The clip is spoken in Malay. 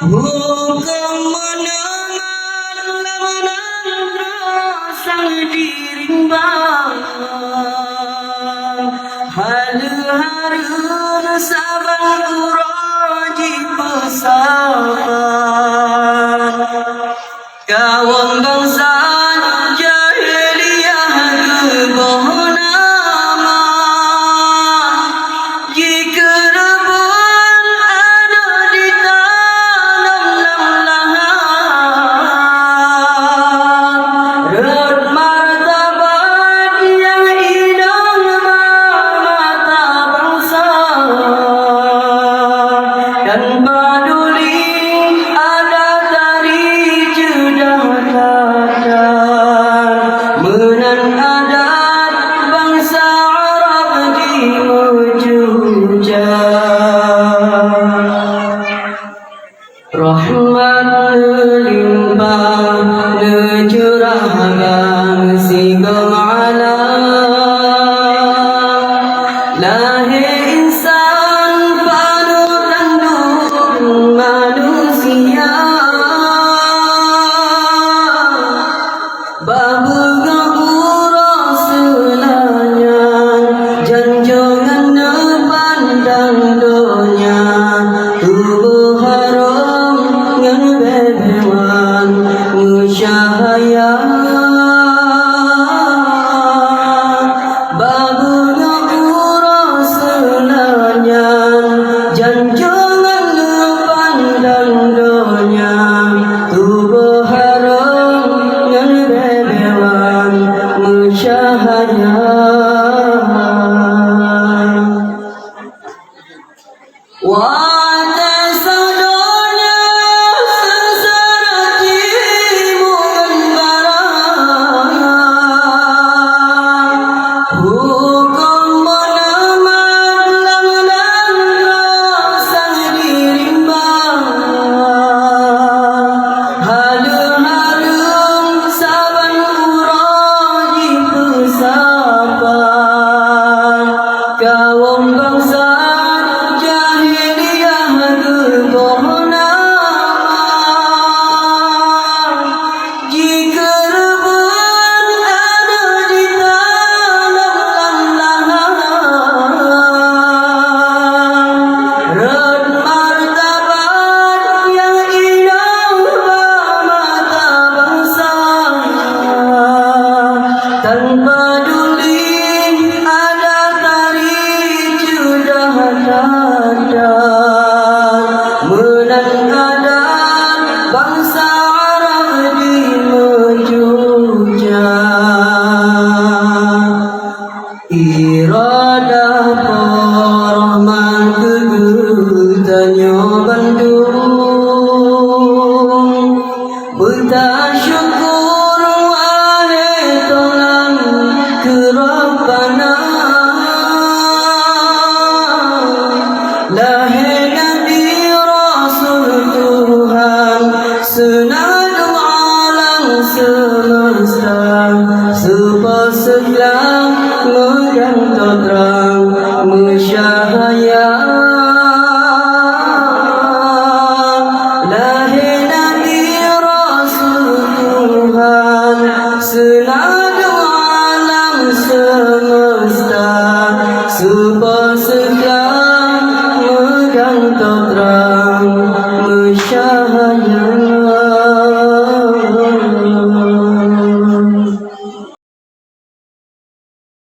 Hukum menang sang dirimbang Hal-harun saban uroji pesaban Kawang bangsa jahiliyah geboh nama Jika rebun ada ditanam lahan Red martabat yang indah mata bangsa Dan peduli ada tari jedah dadan Menan adat bangsa Arab di Mejuja Rahmat limpah necurahkan sigam ala lahir insan penuh tanduk manusia Bahu ngapura selanya janjongan nepandang donya tubuh haram ngan bebewan musyahaya Bahu ngapura selanya janjongan nepandang donya tubuh haram ngan bebewan musyahaya Wahai saudara sengsara timu membara Hukum menamat langgan sang dirimbang Halu-harum saban uroji pesaban Kawang bangsa Tanpa peduli ada tari sudah dadan Menang adat bangsa Arab di Mejuja Iradah Rahman kegetanyo Bandung Bertasyukur wahai tolong ke Rabbana Lahir Nabi Rasul Tuhan senadu alam semesta Sepaseglang megang terang musyahaya Lahir Nabi Rasul Tuhan senadu alam semesta Sepaseglang megang terang musyahaya